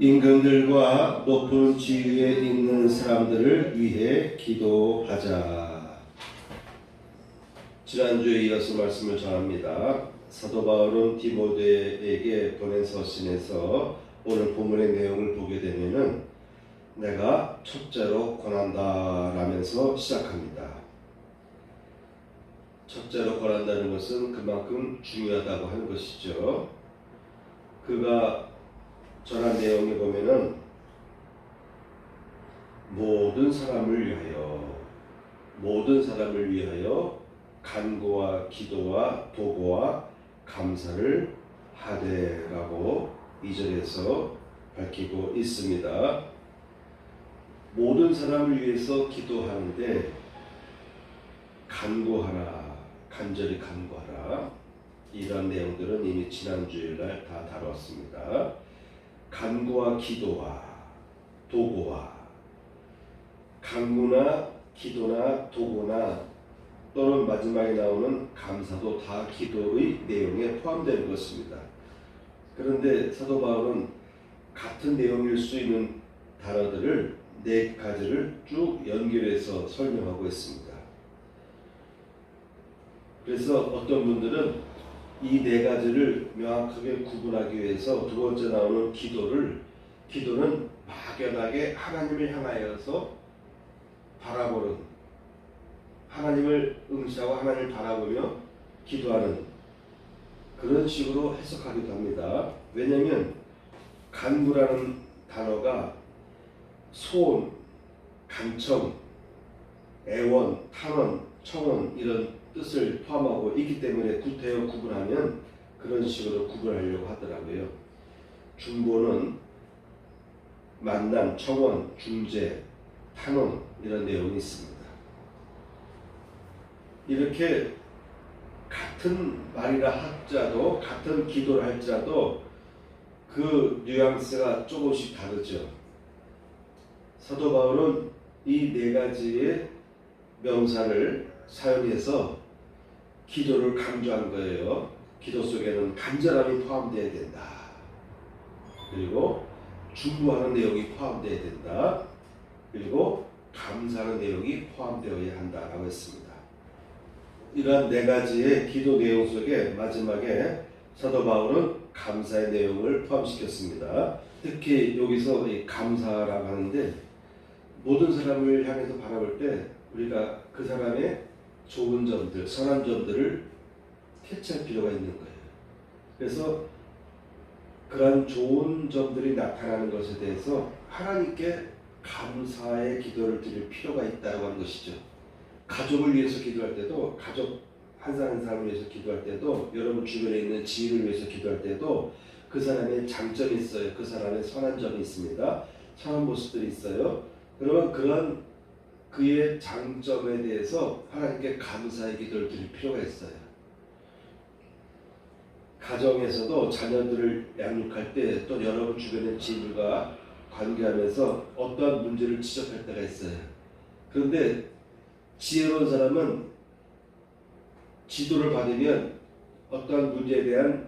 임금들과 높은 지위에 있는 사람들을 위해 기도하자. 지난주에 이어서 말씀을 전합니다. 사도 바울은 디모데에게 보낸 서신에서 오늘 본문의 내용을 보게 되면은 내가 첫째로 권한다 라면서 시작합니다. 첫째로 권한다는 것은 그만큼 중요하다고 하는 것이죠. 그가 전한 내용에 보면은 모든 사람을 위하여 간구와 기도와 도구와 감사를 하되라고 2절에서 밝히고 있습니다. 모든 사람을 위해서 기도하는데 간절히 간구하라. 이런 내용들은 이미 지난 주일날 다 다뤘습니다. 간구와 기도와 도구와 간구나 기도나 도구나 또는 마지막에 나오는 감사도 다 기도의 내용에 포함되는 것입니다. 그런데 사도 바울은 같은 내용일 수 있는 단어들을 네 가지를 쭉 연결해서 설명하고 있습니다. 그래서 어떤 분들은 이 네 가지를 명확하게 구분하기 위해서 두 번째 나오는 기도는 막연하게 하나님을 향하여서 바라보는, 하나님을 응시하고 하나님을 바라보며 기도하는 그런 식으로 해석하기도 합니다. 왜냐하면 간구라는 단어가 소원, 간청, 애원, 탄원, 청원 이런 뜻을 포함하고 있기 때문에 구태여 구분하면 그런 식으로 구분하려고 하더라고요. 중보는 만남, 청원, 중재, 탄원 이런 내용이 있습니다. 이렇게 같은 말이라 할지라도 같은 기도를 할지라도 그 뉘앙스가 조금씩 다르죠. 사도 바울은 이 네 가지의 명사를 사용해서 기도를 강조한 거예요. 기도 속에는 간절함이 포함되어야 된다. 그리고 중보하는 내용이 포함되어야 된다. 그리고 감사하는 내용이 포함되어야 한다라고 했습니다. 이러한 네 가지의 기도 내용 속에 마지막에 사도 바울은 감사의 내용을 포함시켰습니다. 특히 여기서 이 감사라고 하는데 모든 사람을 향해서 바라볼 때 우리가 그 사람의 좋은 점들, 선한 점들을 캐치할 필요가 있는 거예요. 그래서 그런 좋은 점들이 나타나는 것에 대해서 하나님께 감사의 기도를 드릴 필요가 있다고 하는 것이죠. 가족을 위해서 기도할 때도, 가족 한 사람 한 사람을 위해서 기도할 때도, 여러분 주변에 있는 지인을 위해서 기도할 때도 그 사람의 장점이 있어요. 그 사람의 선한 점이 있습니다. 선한 모습들이 있어요. 그러면 그런 그의 장점에 대해서 하나님께 감사의 기도를 드릴 필요가 있어요. 가정에서도 자녀들을 양육할 때 또 여러분 주변의 지인들과 관계하면서 어떠한 문제를 지적할 때가 있어요. 그런데 지혜로운 사람은 지도를 받으면 어떠한 문제에 대한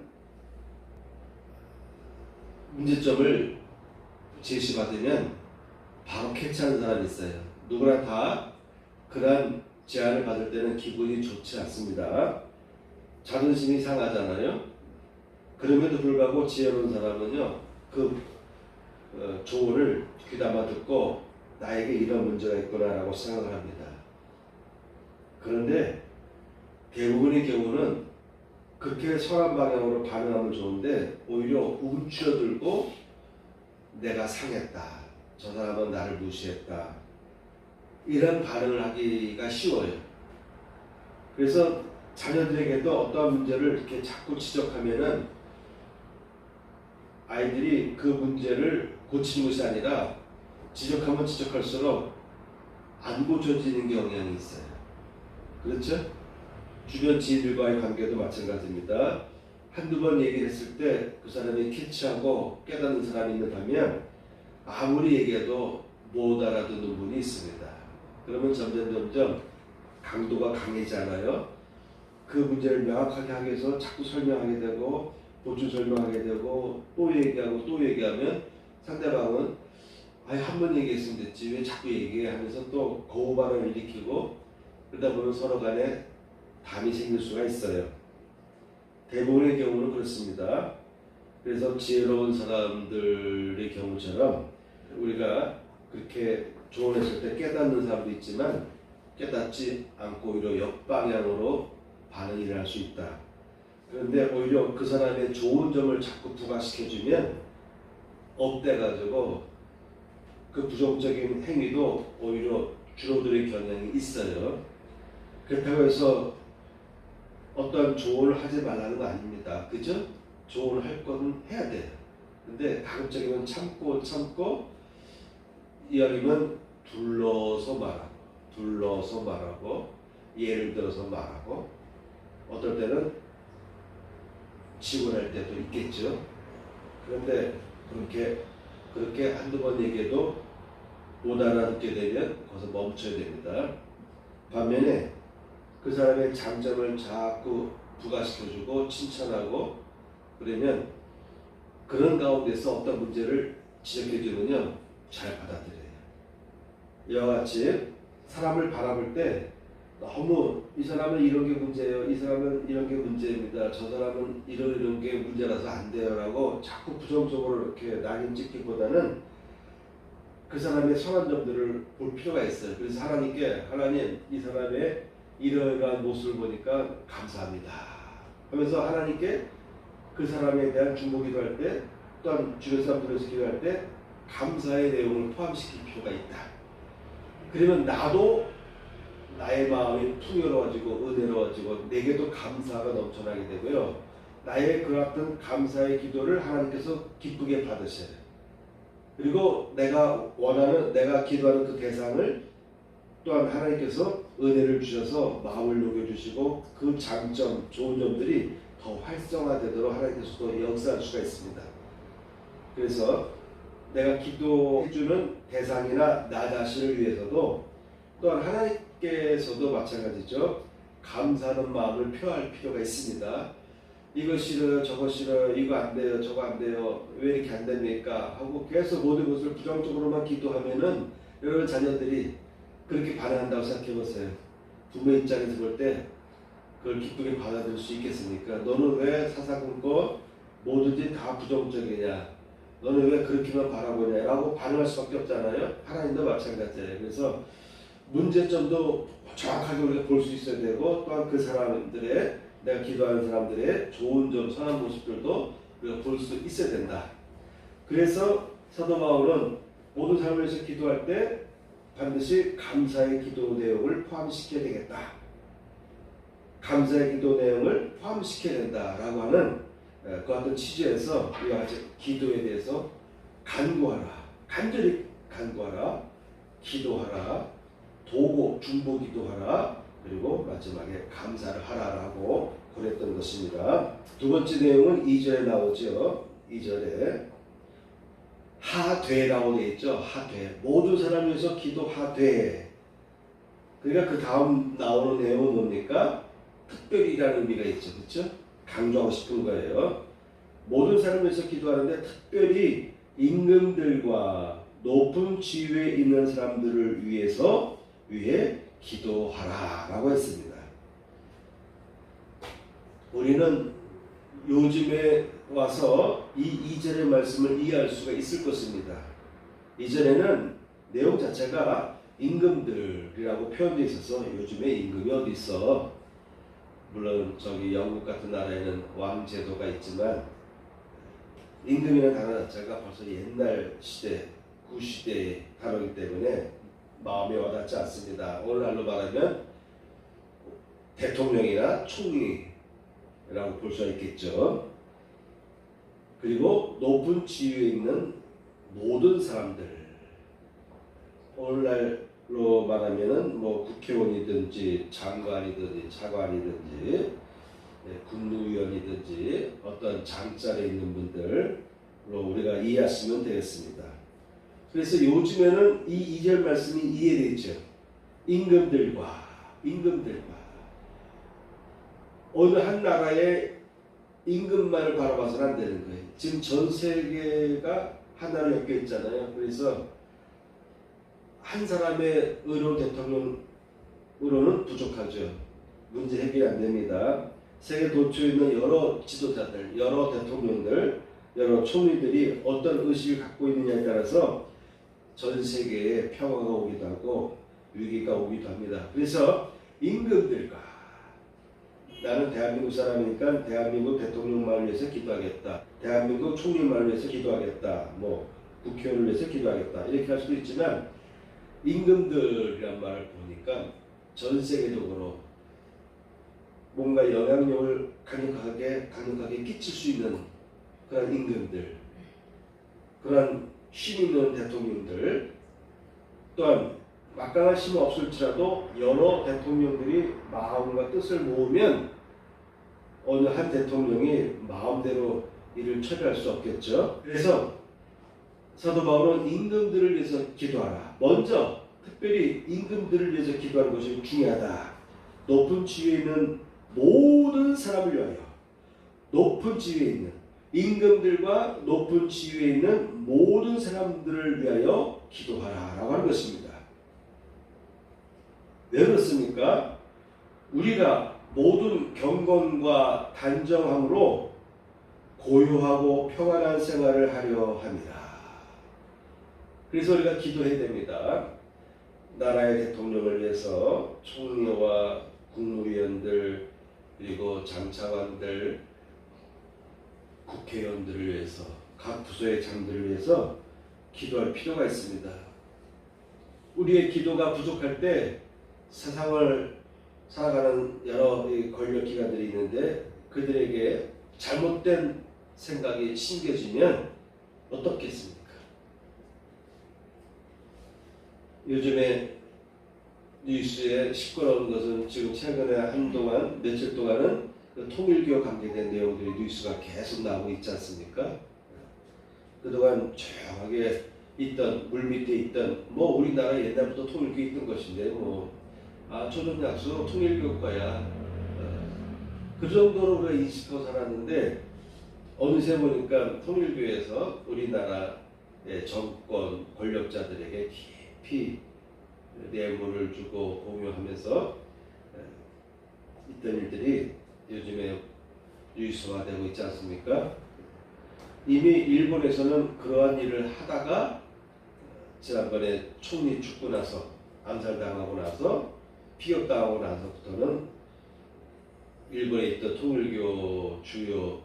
문제점을 제시받으면 바로 캐치하는 사람이 있어요. 누구나 다 그러한 제안을 받을 때는 기분이 좋지 않습니다. 자존심이 상하잖아요. 그럼에도 불구하고 지혜로운 사람은요, 그 조언을 귀담아 듣고 나에게 이런 문제가 있구나라고 생각을 합니다. 그런데 대부분의 경우는 그렇게 선한 방향으로 반응하면 좋은데 오히려 움츠러들고 내가 상했다. 저 사람은 나를 무시했다. 이런 반응을 하기가 쉬워요. 그래서 자녀들에게도 어떠한 문제를 이렇게 자꾸 지적하면은 아이들이 그 문제를 고치는 것이 아니라 지적하면 지적할수록 안 고쳐지는 경향이 있어요. 그렇죠? 주변 지인들과의 관계도 마찬가지입니다. 한두 번 얘기를 했을 때 그 사람이 캐치하고 깨닫는 사람이 있는다면 아무리 얘기해도 못 알아듣는 분이 있습니다. 그러면 점점 강도가 강해지잖아요. 그 문제를 명확하게 하기 위해서 자꾸 설명하게 되고 보충 설명하게 되고 또 얘기하고 또 얘기하면 상대방은 한 번 얘기했으면 됐지 왜 자꾸 얘기해 하면서 또 거부 반응을 일으키고 그러다 보면 서로 간에 담이 생길 수가 있어요. 대부분의 경우는 그렇습니다. 그래서 지혜로운 사람들의 경우처럼 우리가 그렇게 조언했을 때 깨닫는 사람도 있지만 깨닫지 않고 오히려 역방향으로 반응이 일어날 수 있다. 그런데 오히려 그 사람의 좋은 점을 자꾸 부각시켜주면 업돼가지고 그 부정적인 행위도 오히려 줄어들 경향이 있어요. 그렇다고 해서 어떤 조언을 하지 말라는 거 아닙니다. 그죠? 조언을 할 건 해야 돼요. 근데 가급적이면 참고 이왕이면 둘러서 말하고 예를 들어서 말하고 어떨 때는 지원할 때도 있겠죠. 그런데 그렇게 한두 번 얘기해도 못 알아듣게 되면 거기서 멈춰야 됩니다. 반면에 그 사람의 장점을 자꾸 부각시켜주고 칭찬하고 그러면 그런 가운데서 어떤 문제를 지적해주면요 잘 받아들여요. 이와 같이 사람을 바라볼 때 너무 이 사람은 이런 게 문제예요, 이 사람은 이런 게 문제입니다, 저 사람은 이런 게 문제라서 안 돼요 라고 자꾸 부정적으로 이렇게 낙인 찍기보다는 그 사람의 선한 점들을 볼 필요가 있어요. 그래서 하나님께 하나님 이 사람의 이러한 모습을 보니까 감사합니다 하면서 하나님께 그 사람에 대한 중보 기도할 때 또한 주변 사람들에서 기도할 때 감사의 내용을 포함시킬 필요가 있다. 그러면 나도 나의 마음이 풍요로워지고 은혜로워지고 내게도 감사가 넘쳐나게 되고요. 나의 그 같은 감사의 기도를 하나님께서 기쁘게 받으셔야 돼요. 그리고 내가 기도하는 그 대상을 또한 하나님께서 은혜를 주셔서 마음을 녹여주시고 그 장점, 좋은 점들이 더 활성화되도록 하나님께서 또 역사할 수가 있습니다. 그래서 내가 기도해주는 대상이나 나 자신을 위해서도 또한 하나님께서도 마찬가지죠. 감사하는 마음을 표할 필요가 있습니다. 이거 싫어요, 저거 싫어요, 이거 안 돼요, 저거 안 돼요, 왜 이렇게 안 됩니까? 하고 계속 모든 것을 부정적으로만 기도하면은 여러분 자녀들이 그렇게 반응한다고 생각해 보세요. 부모 입장에서 볼 때 그걸 기쁘게 받아들일 수 있겠습니까? 너는 왜 사사건건 뭐든지 다 부정적이냐? 너는 왜 그렇게만 바라보냐? 라고 반응할 수밖에 없잖아요. 하나님도 마찬가지예요. 그래서 문제점도 정확하게 우리가 볼 수 있어야 되고 또한 그 사람들의 내가 기도하는 사람들의 좋은 점, 선한 모습들도 우리가 볼 수 있어야 된다. 그래서 사도 바울은 모든 사람을 위해서 기도할 때 반드시 감사의 기도 내용을 포함시켜야 되겠다. 감사의 기도 내용을 포함시켜야 된다라고 하는 그 같은 취지에서 이와 같이 기도에 대해서 간구하라, 간절히 간구하라, 기도하라, 도고 중보 기도하라, 그리고 마지막에 감사를 하라라고 그랬던 것입니다. 두 번째 내용은 2절에 나오죠. 2절에 하되라고 되어 있죠. 하되. 모든 사람을 위해서 기도하되. 그러니까 그 다음 나오는 내용은 뭡니까? 특별히라는 의미가 있죠. 그렇죠? 강조하고 싶은 거예요. 모든 사람을 위해서 기도하는데 특별히 임금들과 높은 지위에 있는 사람들을 위해 기도하라 라고 했습니다. 우리는 요즘에 와서 이 2절의 말씀을 이해할 수가 있을 것입니다. 이전에는 내용 자체가 임금들이라고 표현되어 있어서 요즘에 임금이 어디 있어? 물론 저기 영국 같은 나라에는 왕제도가 있지만 임금이라는 단어 자체가 벌써 옛날 시대, 구시대의 단어이기 때문에 마음에 와닿지 않습니다. 오늘날로 말하면 대통령이나 총리라고 볼 수가 있겠죠. 그리고 높은 지위에 있는 모든 사람들, 오늘날로 말하면은 뭐 국회의원이든지 장관이든지 차관이든지 국무위원이든지 어떤 장자리에 있는 분들로 우리가 이해하시면 되겠습니다. 그래서 요즘에는 이 2절 말씀이 이해되죠. 임금들과 어느 한 나라의 임금만을 바라봐서는 안 되는 거예요. 지금 전 세계가 하나로 엮여 있잖아요. 그래서 한 사람의 의로운 대통령으로는 부족하죠. 문제 해결이 안 됩니다. 세계 도처에 있는 여러 지도자들, 여러 대통령들, 여러 총리들이 어떤 의식을 갖고 있느냐에 따라서 전 세계에 평화가 오기도 하고 위기가 오기도 합니다. 그래서 임금들과 나는 대한민국 사람이니까 대한민국 대통령만을 위해서 기도하겠다. 대한민국 총리만을 위해서 기도하겠다. 뭐 국회의원을 위해서 기도하겠다. 이렇게 할 수도 있지만 임금들이란 말을 보니까 전 세계적으로 뭔가 영향력을 강력하게 끼칠 수 있는 그런 임금들, 그런 힘 있는 대통령들, 또한 막강한 힘은 없을지라도 여러 대통령들이 마음과 뜻을 모으면 어느 한 대통령이 마음대로 일을 처리할 수 없겠죠. 그래서 사도 바울은 임금들을 위해서 기도하라. 먼저 특별히 임금들을 위해서 기도하는 것이 중요하다. 높은 지위에 있는 모든 사람을 위하여, 높은 지위에 있는 임금들과 높은 지위에 있는 모든 사람들을 위하여 기도하라 라고 하는 것입니다. 왜 그렇습니까? 우리가 모든 경건과 단정함으로 고요하고 평안한 생활을 하려 합니다. 그래서 우리가 기도해야 됩니다. 나라의 대통령을 위해서 총리와 국무위원들, 그리고 장차관들, 국회의원들을 위해서, 각 부서의 장들을 위해서 기도할 필요가 있습니다. 우리의 기도가 부족할 때 세상을 살아가는 여러 권력기관들이 있는데 그들에게 잘못된 생각이 심겨지면 어떻겠습니까? 요즘에 뉴스에 시끄러운 것은 지금 최근에 한동안 며칠 동안은 그 통일교 관계된 내용들이 뉴스가 계속 나오고 있지 않습니까? 그동안 조용하게 있던 물밑에 있던 뭐 우리나라 옛날부터 통일교 있던 것인데 뭐 초전약수 통일교과야 그 정도로 우리가 인식하고 살았는데 어느새 보니까 통일교에서 우리나라의 정권 권력자들에게 깊이 뇌물을 주고 공유하면서 있던 일들이 요즘에 뉴스화되고 있지 않습니까? 이미 일본에서는 그러한 일을 하다가 지난번에 총리 죽고 나서 암살당하고 나서 피격당하고 나서부터는 일본에 있던 통일교 주요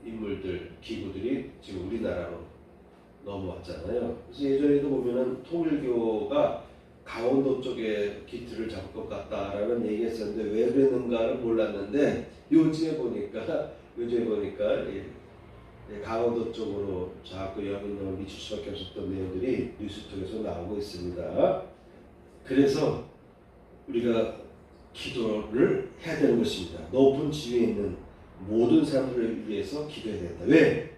인물들, 기구들이 지금 우리나라로 넘어왔잖아요. 그래서 예전에도 보면은 통일교가 강원도 쪽에 기틀을 잡을 것 같다라는 얘기했었는데 왜 그랬는가를 몰랐는데 요즘에 보니까 강원도 쪽으로 자꾸 영향력을 미칠 수밖에 없었던 내용들이 뉴스 통해서 나오고 있습니다. 그래서 우리가 기도를 해야 되는 것입니다. 높은 지위에 있는 모든 사람들을 위해서 기도해야 된다. 왜?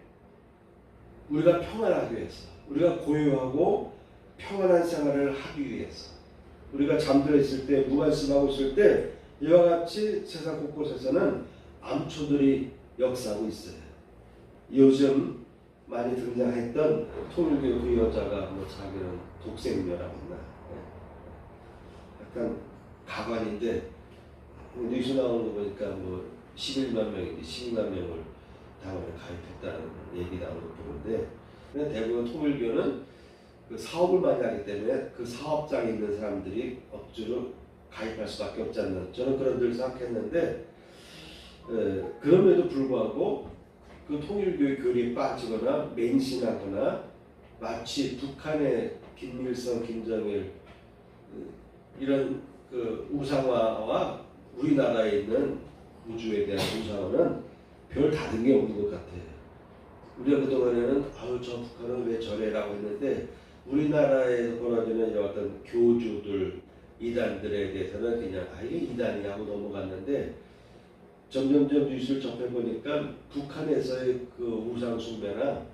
우리가 평안하기 위해서, 우리가 고요하고 평안한 생활을 하기 위해서, 우리가 잠들어 있을 때, 무관심하고 있을 때 이와 같이 세상 곳곳에서는 암초들이 역사하고 있어요. 요즘 많이 등장했던 통일교 그 여자가 뭐 자기는 독생녀라고 했나, 약간 가관인데 뉴스 나오는 거 보니까 뭐 11만 명을 당원에 가입했다는 얘기 나오는 거 보는데 대부분 통일교는 그 사업을 많이 하기 때문에 그 사업장에 있는 사람들이 억지로 가입할 수밖에 없지 않나 저는 그런 늘 생각했는데 그럼에도 불구하고 그 통일교의 교리에 빠지거나 맹신하거나 마치 북한의 김일성, 김정일 이런 그 우상화와 우리나라에 있는 우주에 대한 우상화는 별 다른 게 없는 것 같아요. 우리가 그동안에는 저 북한은 왜 저래라고 했는데 우리나라에서 벌어지는 어떤 교주들, 이단들에 대해서는 그냥 이게 이단이야 하고 넘어갔는데 점점점 뉴스를 접해보니까 북한에서의 그 우상숭배나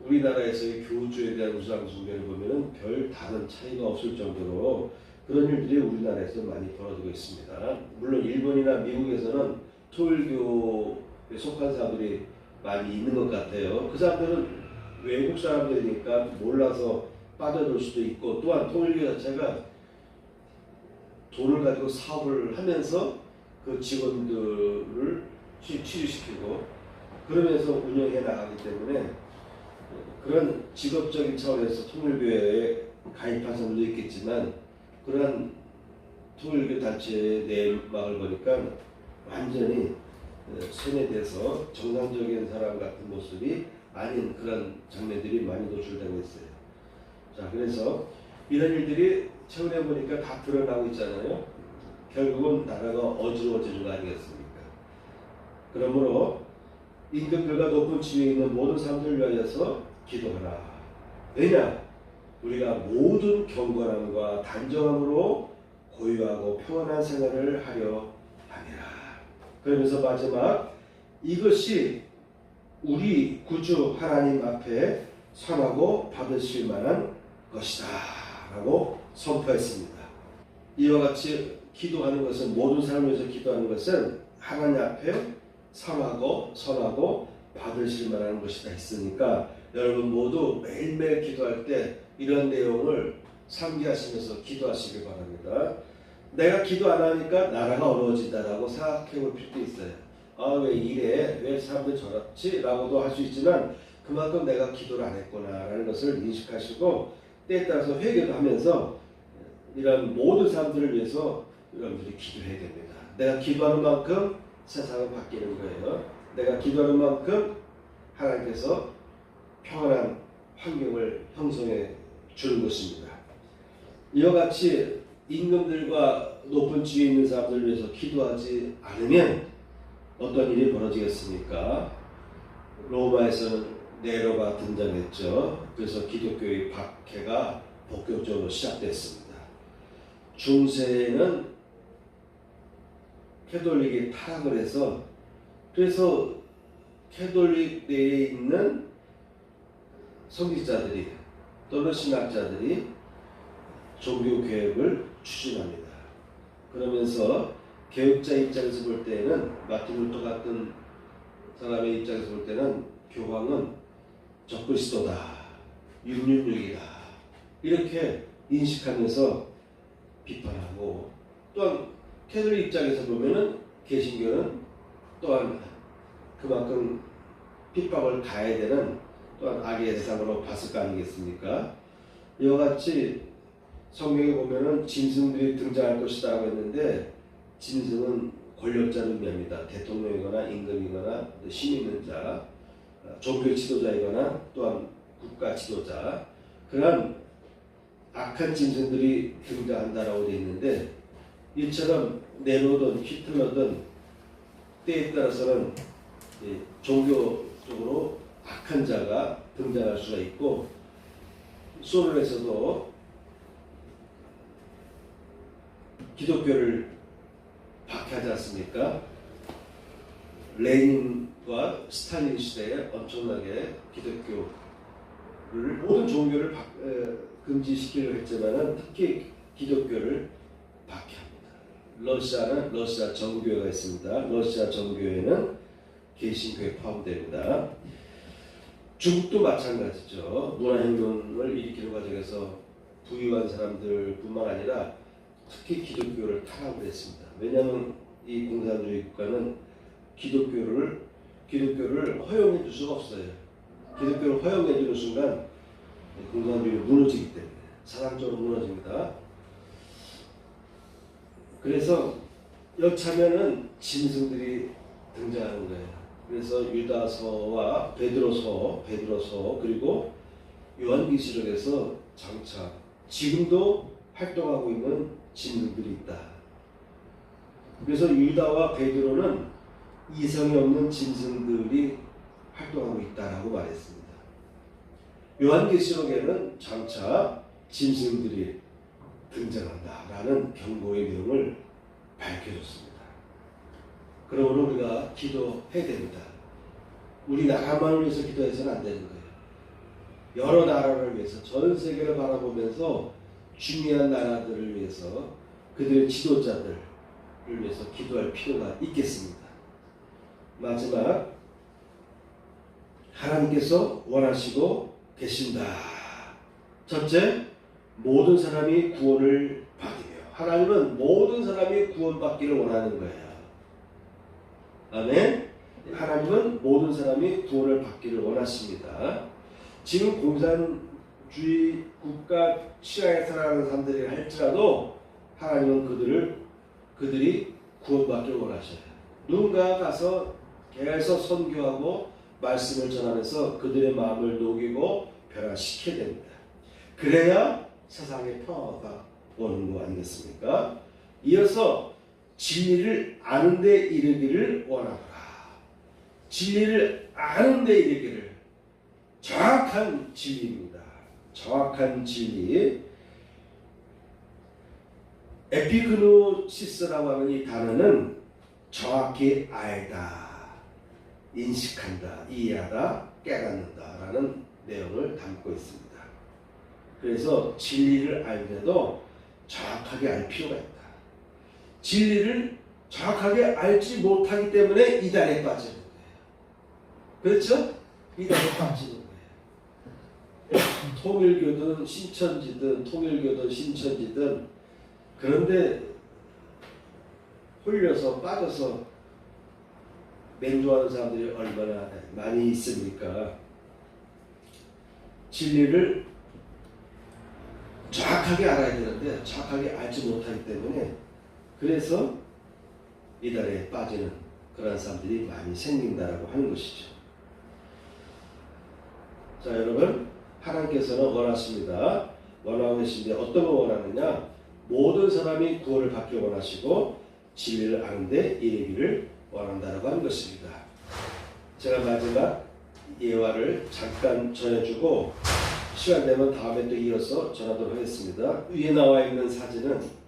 우리나라에서의 교주에 대한 우상숭배를 보면은 별 다른 차이가 없을 정도로 그런 일들이 우리나라에서 많이 벌어지고 있습니다. 물론 일본이나 미국에서는 통일교에 속한 사람들이 많이 있는 것 같아요. 그 사람들은 외국 사람들이니까 몰라서 빠져들 수도 있고, 또한 통일교 자체가 돈을 가지고 사업을 하면서 그 직원들을 취직시키고 그러면서 운영해 나가기 때문에 그런 직업적인 차원에서 통일교회에 가입한 사람도 있겠지만, 그러한 통일교 단체의 내막을 보니까 완전히 세뇌돼서 정상적인 사람 같은 모습이 아닌 그런 장면들이 많이 노출되고 있어요. 자, 그래서 이런 일들이 최근에 보니까 다 드러나고 있잖아요. 결국은 나라가 어지러워지는 거 아니겠습니까? 그러므로 임금들과 높은 지위에 있는 모든 사람들을 위하여서 기도하라. 왜냐? 우리가 모든 경건함과 단정함으로 고유하고 평안한 생활을 하려 함이라. 그러면서 마지막, 이것이 우리 구주 하나님 앞에 선하고 받으실 만한 것이다 라고 선포했습니다. 이와 같이 기도하는 것은, 모든 사람을 위해서 기도하는 것은 하나님 앞에 선하고 받으실 만한 것이다 했으니까, 여러분 모두 매일매일 기도할 때 이런 내용을 상기하시면서 기도하시길 바랍니다. 내가 기도 안 하니까 나라가 어려워진다라고 생각해 볼 필요도 있어요. 아, 왜 이래? 왜 사람들이 저렇지? 라고도 할 수 있지만, 그만큼 내가 기도를 안 했구나라는 것을 인식하시고 때에 따라서 회개도 하면서 이런 모든 사람들을 위해서 여러분들이 기도해야 됩니다. 내가 기도하는 만큼 세상은 바뀌는 거예요. 내가 기도하는 만큼 하나님께서 평안한 환경을 형성해 주는 것입니다. 이와 같이 임금들과 높은 지위에 있는 사람들을 위해서 기도하지 않으면 어떤 일이 벌어지겠습니까? 로마에서는 네로가 등장했죠. 그래서 기독교의 박해가 본격적으로 시작됐습니다. 중세에는 캐톨릭이 타락을 해서, 그래서 캐톨릭 내에 있는 성직자들이 또는 신학자들이 종교 개혁을 추진합니다. 그러면서 개혁자 입장에서 볼 때는, 마틴 루터 같은 사람의 입장에서 볼 때는 교황은 적그리스도다, 666이다 이렇게 인식하면서 비판하고, 또한 캐톨릭 입장에서 보면은 개신교는 또한 그만큼 핍박을 가해야 되는 또한 악의 대상으로 봤을 거 아니겠습니까? 이와 같이 성경에 보면은 짐승들이 등장할 것이라고 했는데, 짐승은 권력자를 의미합니다. 대통령이거나 임금이거나 힘 있는 자, 종교 지도자이거나 또한 국가 지도자, 그런 악한 짐승들이 등장한다라고 되어 있는데, 이처럼 네로든 히틀러든 때에 따라서는 종교적으로 악한 자가 등장할 수가 있고, 소련에서도 기독교를 박해하지 않습니까? 레닌과 스탈린 시대에 엄청나게 기독교를, 모든 종교를 금지시키려고 했지만 특히 기독교를 박해합니다. 러시아는 러시아 정교회가 있습니다. 러시아 정교회는 개신교에 포함됩니다. 중국도 마찬가지죠. 문화혁명을 일으키는 과정에서 부유한 사람들 뿐만 아니라 특히 기독교를 탄압을 했습니다. 왜냐하면 이 공산주의 국가는 기독교를 허용해 줄 수가 없어요. 기독교를 허용해 주는 순간 공산주의가 무너지기 때문에 사상적으로 무너집니다. 그래서 여차면은 짐승들이 등장하는 거예요. 그래서 유다서와 베드로서 그리고 요한계시록에서 장차 지금도 활동하고 있는 짐승들이 있다. 그래서 유다와 베드로는 이성이 없는 짐승들이 활동하고 있다라고 말했습니다. 요한계시록에는 장차 짐승들이 등장한다라는 경고의 내용을 밝혀줬습니다. 그러므로 우리가 기도해야 됩니다. 우리 나라만을 위해서 기도해서는 안 되는 거예요. 여러 나라를 위해서, 전 세계를 바라보면서 중요한 나라들을 위해서, 그들의 지도자들을 위해서 기도할 필요가 있겠습니다. 마지막, 하나님께서 원하시고 계신다. 첫째, 모든 사람이 구원을 받으며. 하나님은 모든 사람이 구원받기를 원하는 거예요. 아멘. 하나님은 모든 사람이 구원을 받기를 원하십니다. 지금 공산주의 국가 시야에 살아가는 사람들이 할지라도 하나님은 그들이 구원받기를 원하셔요. 누군가 가서 계속 선교하고 말씀을 전하면서 그들의 마음을 녹이고 변화시켜야 됩니다. 그래야 세상에 평화가 오는 거 아니겠습니까? 이어서 진리를 아는 데 이르기를 원하노라. 진리를 아는 데 이르기를. 정확한 진리입니다. 정확한 진리. 에피그노시스라고 하는 이 단어는 정확히 알다, 인식한다, 이해하다, 깨닫는다 라는 내용을 담고 있습니다. 그래서 진리를 알면서도 정확하게 알 필요가 있다. 진리를 정확하게 알지 못하기 때문에 이단에 빠지는 거예요. 그렇죠? 이단에 빠지는 거예요. 통일교든 신천지든 통일교든 신천지든 그런데 홀려서 빠져서 맹조하는 사람들이 얼마나 많이 있습니까? 진리를 정확하게 알아야 되는데 정확하게 알지 못하기 때문에 그래서 이달에 빠지는 그런 사람들이 많이 생긴다라고 하는 것이죠. 자, 여러분, 하나님께서는 원하십니다. 원하고 계신데 어떤 걸 원하느냐? 모든 사람이 구원을 받기 원하시고 진리를 아는데 이르기를 원한다라고 하는 것입니다. 제가 마지막 예화를 잠깐 전해주고 시간 되면 다음에 또 이어서 전하도록 하겠습니다. 위에 나와 있는 사진은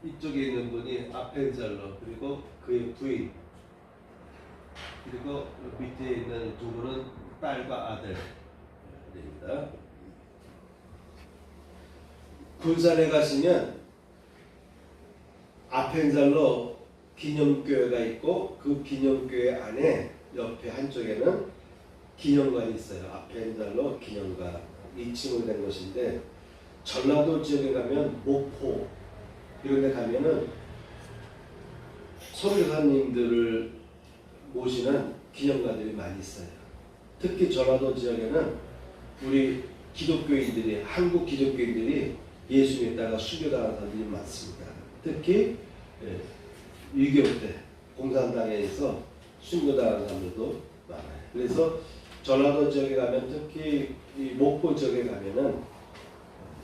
이쪽에 있는 분이 아펜젤러, 그리고 그의 부인, 그리고 밑에 있는 두 분은 딸과 아들입니다. 군산에 가시면 아펜젤러 기념교회가 있고 그 기념교회 안에 옆에 한쪽에는 기념관이 있어요. 아펜젤러 기념관 2층으로 된 것인데 전라도 지역에 가면 목포 이런 데 가면은 선교사님들을 모시는 기념관들이 많이 있어요. 특히 전라도 지역에는 우리 기독교인들이, 한국 기독교인들이 예수 믿다가 순교당한 사람들이 많습니다. 특히 6.25 때 공산당에서 순교당한 사람들도 많아요. 그래서 전라도 지역에 가면, 특히 이 목포 지역에 가면은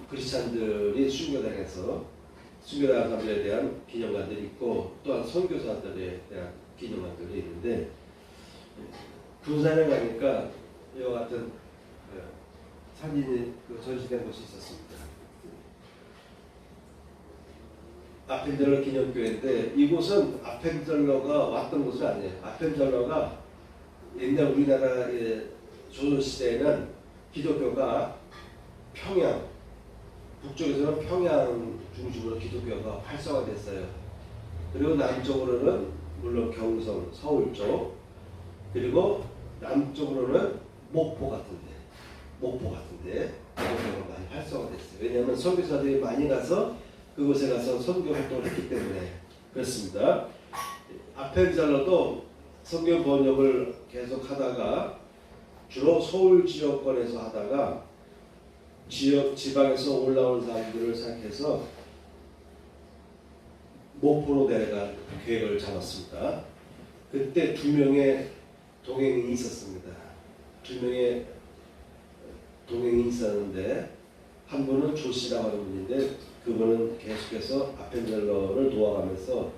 크리스찬들이 순교당해서 순교당한 사람들에 대한 기념관들이 있고 또한 선교사들에 대한 기념관들이 있는데 군산에 가니까 이와 같은 사진이 전시된 곳이 있었습니다. 아펜젤러 기념교회인데 이곳은 아펜젤러가 왔던 곳은 아니에요. 아펜젤러가 옛날 우리나라의 조선시대에는 기독교가 평양, 북쪽에서는 평양 중심으로 기독교가 활성화됐어요. 그리고 남쪽으로는 물론 경성, 서울 쪽, 그리고 남쪽으로는 목포 같은데 기독교가 많이 활성화됐어요. 왜냐하면 선교사들이 많이 가서 그곳에 가서 선교 활동을 했기 때문에 그렇습니다. 아펜젤러도 선교 번역을 계속 하다가 주로 서울 지역권에서 하다가 지방에서 올라온 사람들을 생각해서 목포로 내려갈 계획을 잡았습니다. 그때 2명의 동행이 있었습니다. 2명의 동행이 있었는데 한 분은 조씨라고 하는 분인데 그분은 계속해서 아펜젤러를 도와가면서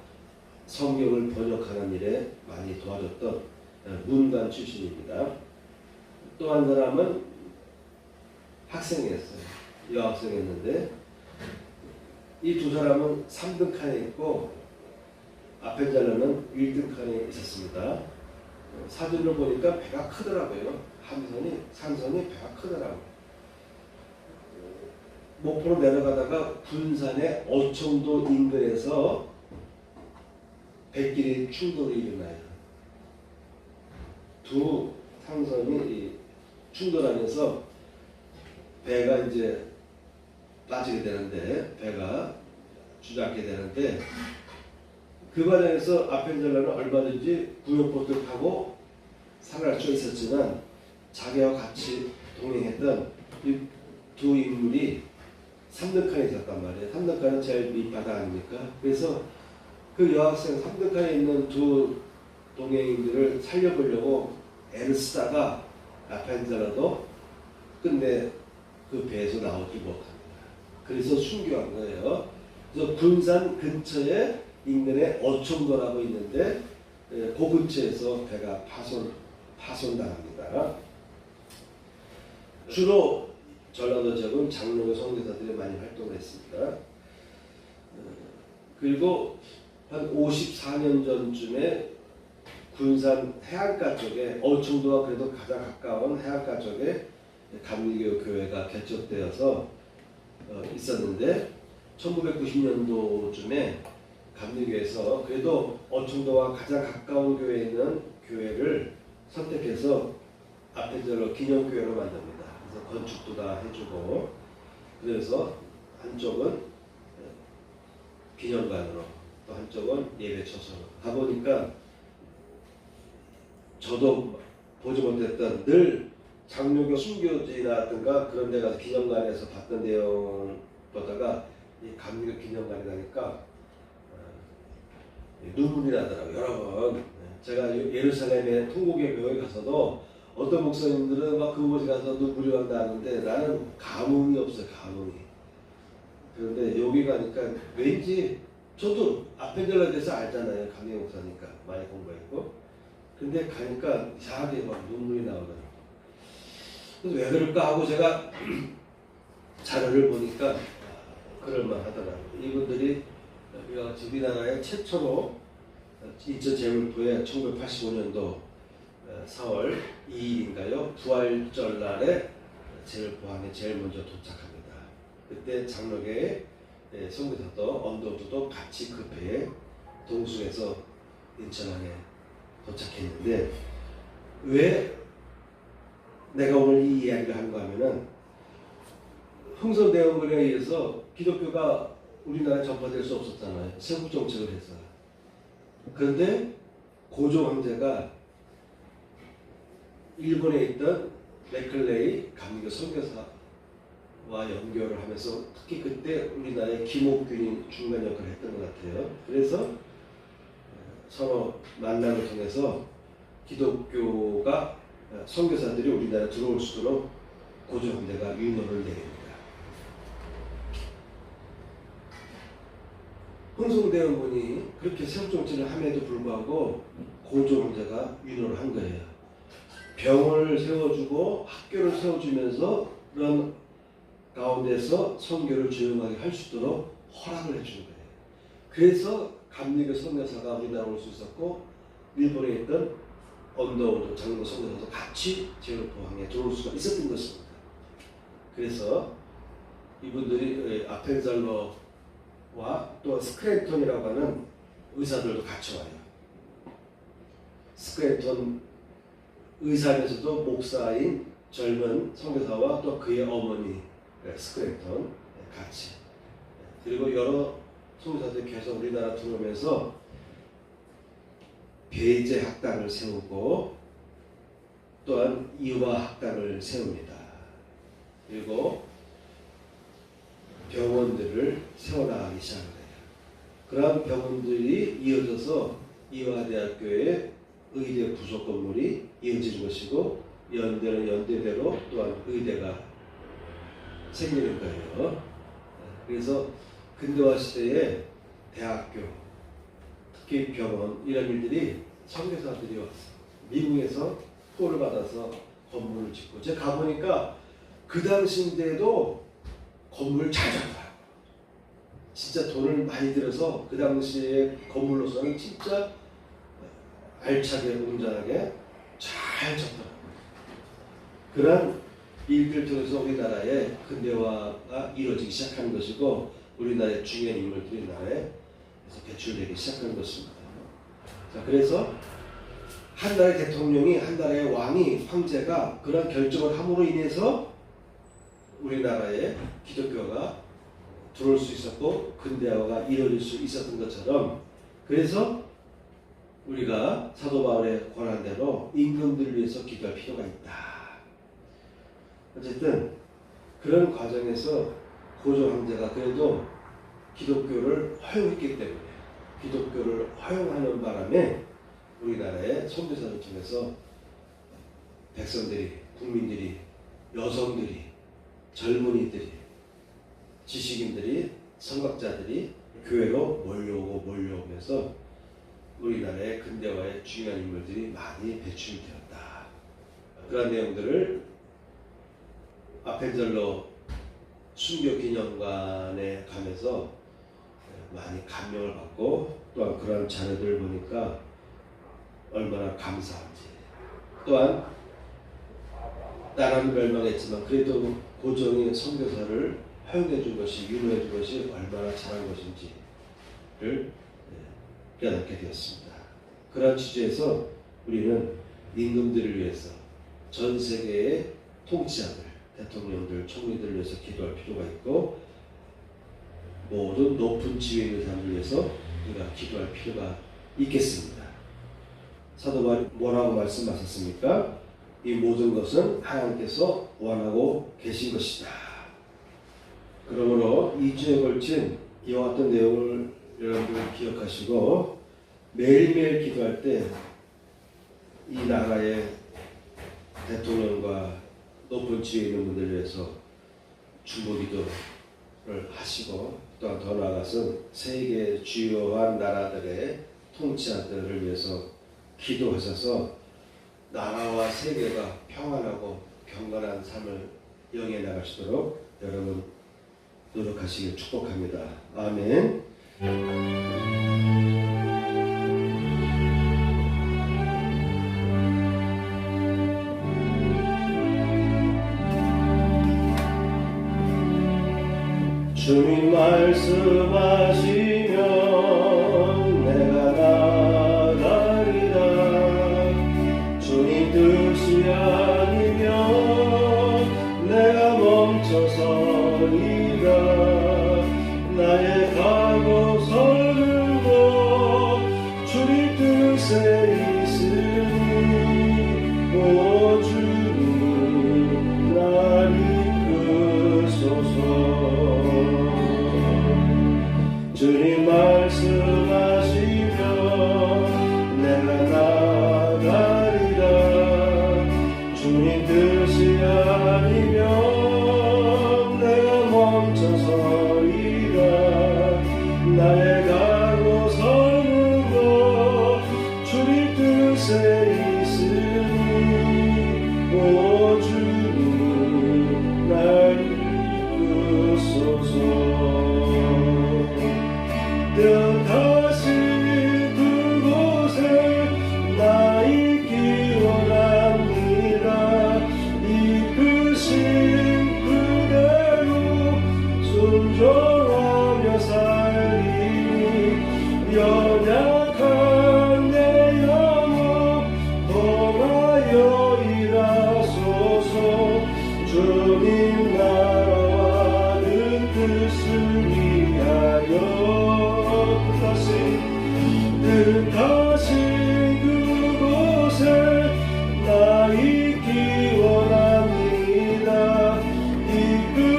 성경을 번역하는 일에 많이 도와줬던 문관 출신입니다. 또 한 사람은 학생이었어요. 여학생이었는데 이 두 사람은 3등 칸에 있고 아펜젤러는 1등 칸에 있었습니다. 사진을 보니까 배가 크더라고요. 삼선이 배가 크더라고요. 목포로 내려가다가 군산의 어청도 인근에서 백길이 충돌이 일어나요. 두 상선이 충돌하면서 배가 이제 빠지게 되는데, 배가 주저앉게 되는데, 그 과정에서 아펜젤러는 얼마든지 구형보트를 타고 살아갈 수 있었지만 자기와 같이 동행했던 이 두 인물이 삼등칸에 있었단 말이에요. 삼등칸은 제일 밑바닥 아닙니까? 그래서 그 여학생 삼등칸에 있는 두 동행인들을 살려보려고 애를 쓰다가 아펜젤러도 끝내 그 배에서 나오지 못합니다. 그래서 순교한 거예요. 그래서 군산 근처에 인근에 어촌도라고 있는데 그 근처에서 배가 파손당합니다. 주로 전라도 지역은 장로교 선교사들이 많이 활동을 했습니다. 그리고 한 54년 전쯤에 군산 해안가 쪽에 어촌도와 그래도 가장 가까운 해안가 쪽에 감리교 교회가 개척되어서 있었는데 1990년도쯤에 감리교에서 그래도 어촌도와 가장 가까운 교회에 있는 교회를 선택해서 아펜젤러 기념교회로 만듭니다. 그래서 건축도 다 해주고, 그래서 한쪽은 기념관으로 또 한쪽은 예배처소로 가보니까 저도 보지 못했던 늘 장로교 순교지라든가 그런 데 가서 기념관에서 봤던 내용보다가 이 감리교 기념관에 가니까 눈물이 나더라고요. 여러분, 제가 예루살렘의 통곡의 교회에 가서도 어떤 목사님들은 막 그곳에 가서 눈물이 막 나는데 나는 감흥이 없어요. 감흥이. 그런데 여기 가니까 왠지 저도 아펜젤러에 대해서 알잖아요. 감리 목사니까 많이 공부했고. 근데 가니까 이상하게 막 눈물이 나오더라고요. 그래서 왜 그럴까 하고 제가 자료를 보니까 그럴만하더라고요. 이분들이 우리나라의 최초로 인천제물포에 1985년도 4월 2일인가요? 부활절날에 제물포항에 제일 먼저 도착합니다. 그때 장로교의 선교사도 언더우드도 같이 그 배에 동승해서 인천항에 도착했는데, 왜 내가 오늘 이 이야기를 하는가 하면은 흥선대원군에 의해서 기독교가 우리나라에 전파될 수 없었잖아요. 세국 정책을 해서. 그런데 고조 황제가 일본에 있던 맥클레이 감리교 선교사와 연결을 하면서 특히 그때 우리나라의 김옥균이 중간 역할을 했던 것 같아요. 그래서 서로 만남을 통해서 기독교가 선교사들이 우리나라에 들어올 수 있도록 고조 황제가 윤호를 내립니다. 흥성대원군이 그렇게 세국 정치를 함에도 불구하고 고조 황제가 윤호를 한 거예요. 병원을 세워주고 학교를 세워주면서 그런 가운데서 선교를 조용하게 할 수 있도록 허락을 해주는 거예요. 그래서 감리교 선교사가 우리나라에 올 수 있었고, 일본에 있던 언더우드 장로 선교사도 같이 제물포항에 들어올 수가 있었던 것입니다. 그래서 이분들이 아펜젤러와 또 스크랜턴이라고 하는 의사들도 같이 와요. 스크랜턴 의사면서도 목사인 젊은 선교사와 또 그의 어머니 스크랜턴 같이, 그리고 여러 선교사들이 계속 우리나라 들어오면서 배제 학당을 세우고 또한 이화 학당을 세웁니다. 그리고 병원들을 세워나가기 시작해요. 그러한 병원들이 이어져서 이화대학교의 의대 부속 건물이 이어지는 것이고, 연대는 연대대로 또한 의대가 생기는 거예요. 그래서 근대화 시대에 대학교, 특히 병원 이런 일들이 선교사들이 왔어요. 미국에서 토를 받아서 건물을 짓고, 제가 가보니까 그 당시인데도 건물을 잘 잡아요. 진짜 돈을 많이 들여서 그 당시에 건물로서는 진짜 알차게 웅장하게 잘 잡더라고요. 그런 일들을 통해서 우리나라의 근대화가 이루어지기 시작하는 것이고, 우리나라의 중요한 인물들이 나라에 배출되기 시작하는 것입니다. 자, 그래서 한 나라의 대통령이, 한 나라의 왕이, 황제가 그런 결정을 함으로 인해서 우리나라에 기독교가 들어올 수 있었고 근대화가 이루어질 수 있었던 것처럼, 그래서 우리가 사도 바울의 권한대로 임금들을 위해서 기도할 필요가 있다. 어쨌든 그런 과정에서 고조 황제가 그래도 기독교를 허용했기 때문에, 기독교를 허용하는 바람에 우리나라의 선교사를 통해서 백성들이, 국민들이, 여성들이, 젊은이들이, 지식인들이, 선각자들이 교회로 몰려오면서 우리나라의 근대화의 중요한 인물들이 많이 배출이 되었다. 그런 내용들을 아펜젤로 순교기념관에 가면서 많이 감명을 받고, 또한 그런 자료들을 보니까 얼마나 감사한지, 또한 나라는 멸망했지만 그래도 고종이 선교사를 허용해 준 것이, 유로해 준 것이 얼마나 잘한 것인지를 깨닫게 되었습니다. 그런 취지에서 우리는 임금들을 위해서, 전 세계의 통치자들, 대통령들, 총리들을 위해서 기도할 필요가 있고, 모든 높은 지위에 있는 사람들을 위해서 우리가 기도할 필요가 있겠습니다. 사도 바울이 뭐라고 말씀하셨습니까? 이 모든 것은 하나님께서 원하고 계신 것이다. 그러므로 2주에 걸친 이와 같은 내용을 여러분들 기억하시고, 매일매일 기도할 때 이 나라의 대통령과 높은 지위에 있는 분들을 위해서 중보 기도를 하시고, 또한 더 나아가서 세계 주요한 나라들의 통치자들을 위해서 기도하셔서 나라와 세계가 평안하고 경건한 삶을 영위해 나가시도록 여러분 노력하시길 축복합니다. 아멘. 주님 말씀하시면 내가 나가리라. 주님 뜻이 아니면 내가 멈춰서리라. 나의 가고 서는 것 주님 뜻에 있으니, 오 주님 날 이끄소서. 주님 말씀하시면 내가 나가리라. 주님 뜻이 아니면 내가 멈춰서리라. 나의 가고 서는 것 주님 뜻에 있으니, 오 주님 날 이끄소서. 뜻하신 그곳에 나 있기 원합니다. 이끄신 그대로 순종하며 살리니, 연약한 내 영혼 통하여 일하소서. 주님 나라와는 뜻을 위하여 뜻하신 그곳에 나 있기 원합니다.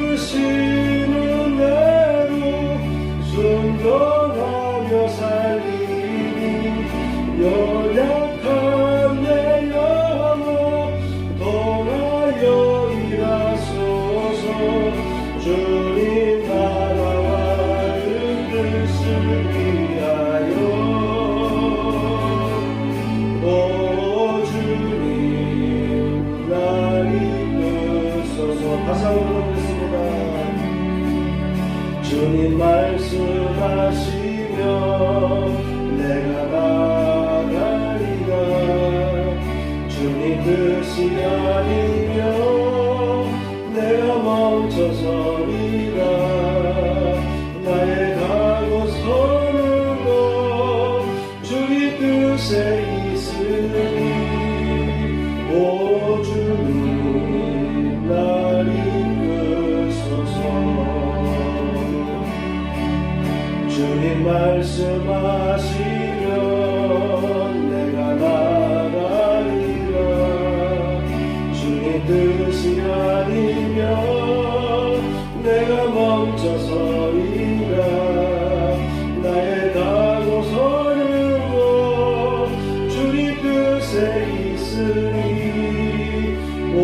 이끄시는 대로 순종하며 살리니, 연약한 내 영혼 통하여 일하소서. 주님 나라와 뜻을 위하여, 오 주님 날 이끄소서. 다시 한번 부르겠습니다. 주님 말씀하시면 내가 나가리라. 주님 뜻이 아니면 내가 멈춰서리라. 나의 가고 서는 것 주님 뜻에 있으니, 말씀하시면 내가 나가리라. 주의 뜻이 아니면 내가 멈춰서리라. 나의 강호서는 주님 뜻에 있으니 오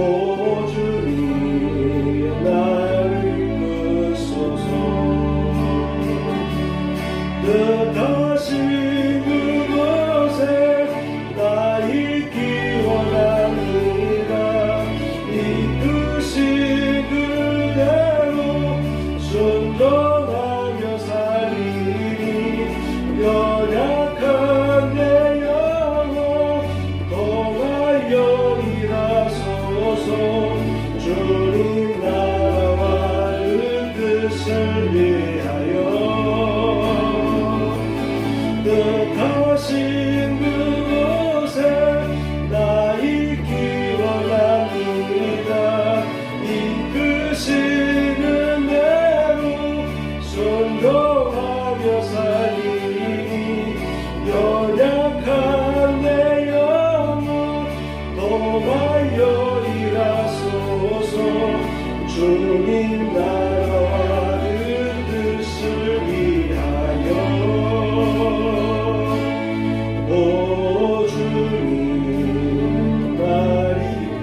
주님 나를 이끄소서. 뜻하신 그곳에 나 있기 원합니다. 이끄신 그대로 순종하며 살리니 연약한 내 영혼 동하여 일하소서. 주님 나라와 그 뜻을 위하여 뜻하신 그곳에 나 있기 원합니다. 이끄시는 대로 순종하며 살리니 연약한 내 영혼 도와여 일하소서. 주님 나라와 그 뜻을 위하여 오 주님 날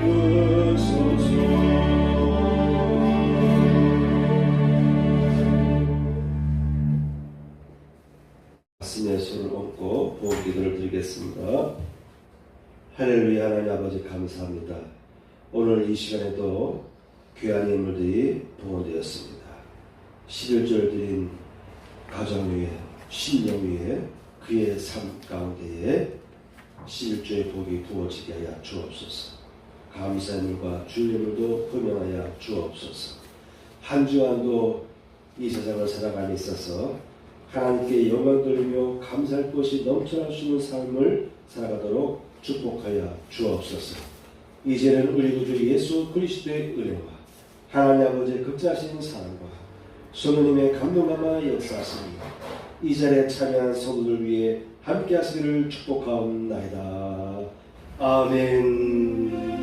이끄소서. 가슴에 손을 얹고 보호 기도를 드리겠습니다. 할렐루야. 하나님 아버지 감사합니다. 오늘 이 시간에도 귀한 인물들이 봉헌되었습니다. 11절 드린 가정 위에 신령 위에 그의 삶 가운데에 11조의 복이 부어지게 하여 주옵소서. 감사의 물과 주의 물도 분명하여 주옵소서. 한 주간도 이 세상을 살아감에 있어서 하나님께 영광 돌리며 감사할 것이 넘쳐날 수 있는 삶을 살아가도록 축복하여 주옵소서. 이제는 우리 구주 예수 그리스도의 은혜와 하나님 아버지의 극자하신 사랑과 성령님의 감동감화 역사하시니 이 자리에 참여한 성도들 위해 함께 하시기를 축복하옵나이다. 아멘.